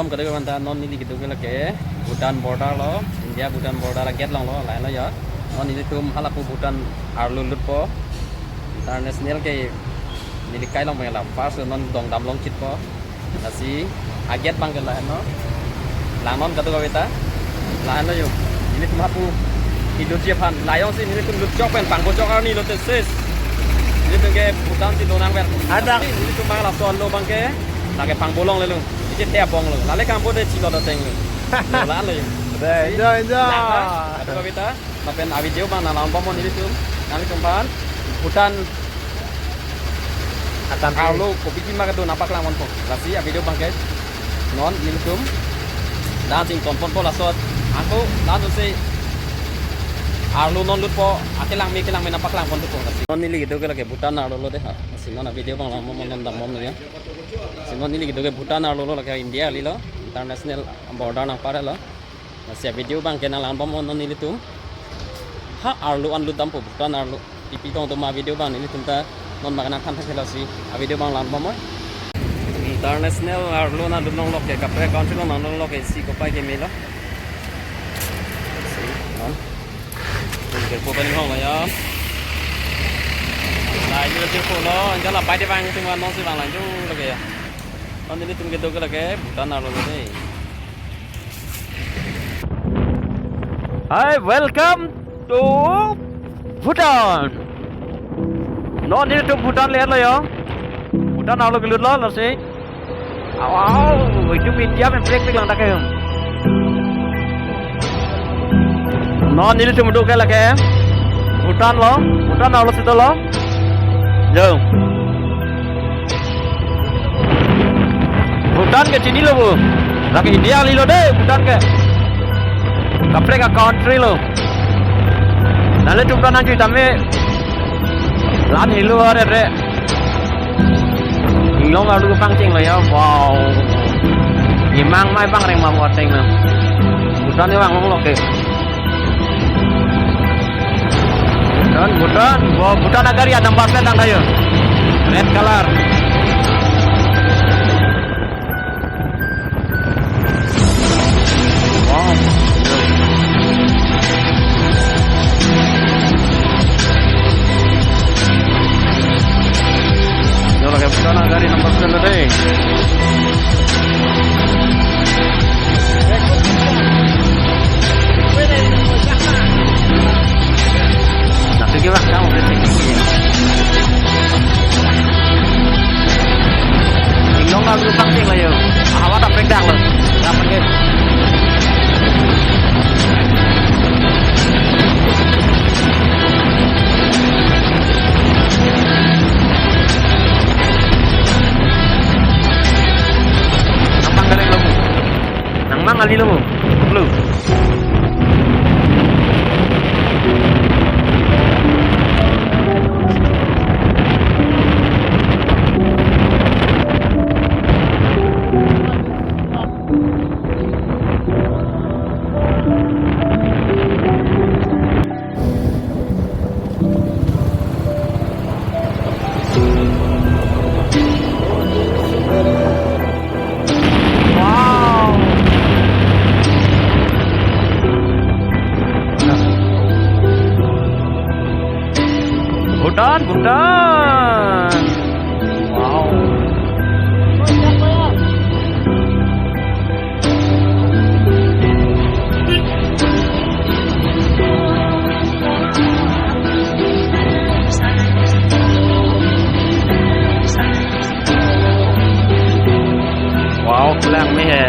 welcome ke dekat mana non ini gitu ke lagi Bhutan border lo India Bhutan border lagi long lo lain lo ya non ini tuh halapu Bhutan arlu lupo international ke nilikai long mengelam pas non dong dam long cit po nasi aget bang ke lain no lang non kata kau kita lain lo yuk ini tuh halapu hidup Japan layang sih ini tuh lucu pen pang bocor ni lo tesis ini tuh ke Bhutan si donang pen ada ini tuh bang lason lo bang ke lagi pang bolong le lu itu tiap bong lu lalu kamu deh cilo dateng lu lalu enjoy ada kita mapen video bang nalam pomon ini tuh nanti kempan Bhutan akan kalau kopi cima itu napak lawan pun lasi video bang guys non ini tuh dan sing tompon po lasot aku langsung sih Arlo non lut po akilang napak lang pon tuh non ini gitu ke Bhutan Arlo lo deh sih non video bang lamon non dam mom ya Sinon ini gitu ke Bhutan arlo lo ke India lilo international border na pare lo masih video bang kenal lampam on ini tuh ha arlo an lu dampo Bhutan arlo pipi tong to ma video bang ini tunta non makanan kan thela si video bang lampam international arlo na lu lo ke kapre country lo non lo ke si ko pa ke melo si non ke ko kan hong ya nah ini lebih lo jangan lah pai bang cuma non si bang lanjut lo ke ya ini tuh gitu lagi Bhutan arlo ini. Hi, welcome to Bhutan. Non ini tuh Bhutan lihat lo ya. Bhutan arlo gelut lo sih. Wow, itu India men break lang tak non ini tuh menduk lagi. Bhutan arlo situ lo. Jom. Bhutan ke sini lo bu, lagi India lo deh Bhutan ke, kapre ka country lo, nalle cuma nanti tamme, lan hilu are re, hilong alu pangcing lo ya, wow, imang mai bang reng mau ngoteng lo, Bhutan ni bang ngomong ke, Bhutan, wow Bhutan agar ya nampak tentang kayu, red color. Bhutan dari nomor 9 deh. Nah, gimana kamu berarti? Ingong nggak lupa sih lah yo. Awak tak pegang lo. Dapat ke? Nang ali lo blue Bhutan. Wow. Wow, pulang nih ya.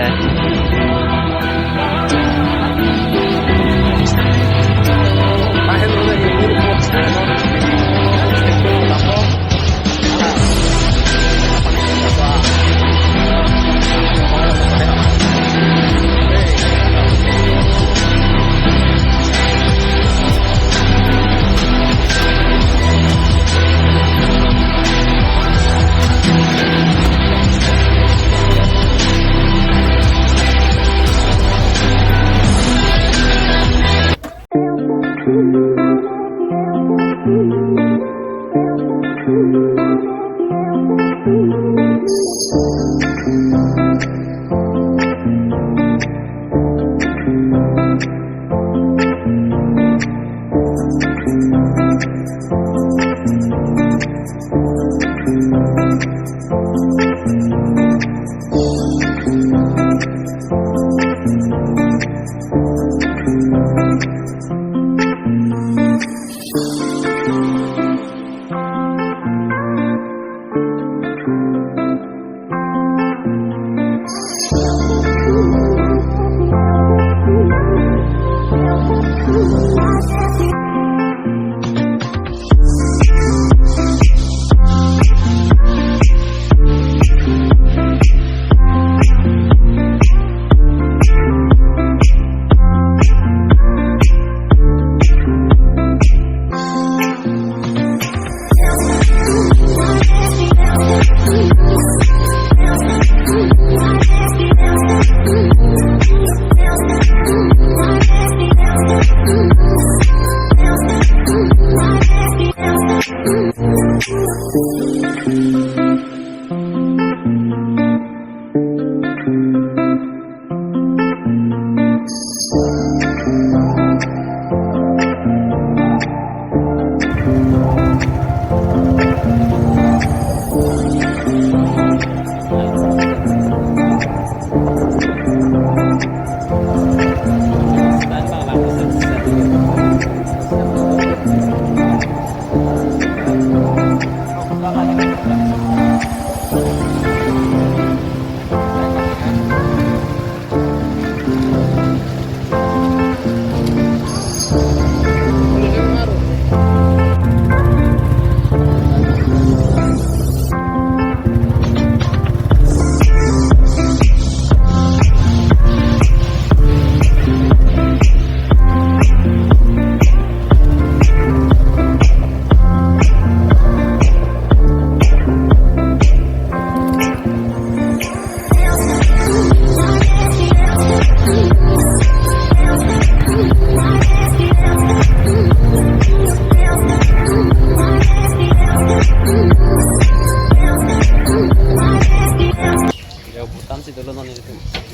Butan sih dulu non itu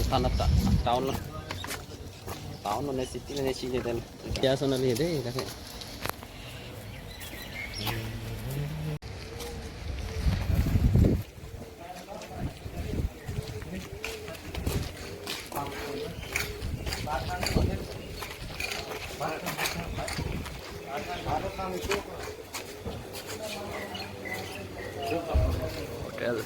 butan apa tahun lah non city ini sih jadi biasa non ini deh kakek. Hotel.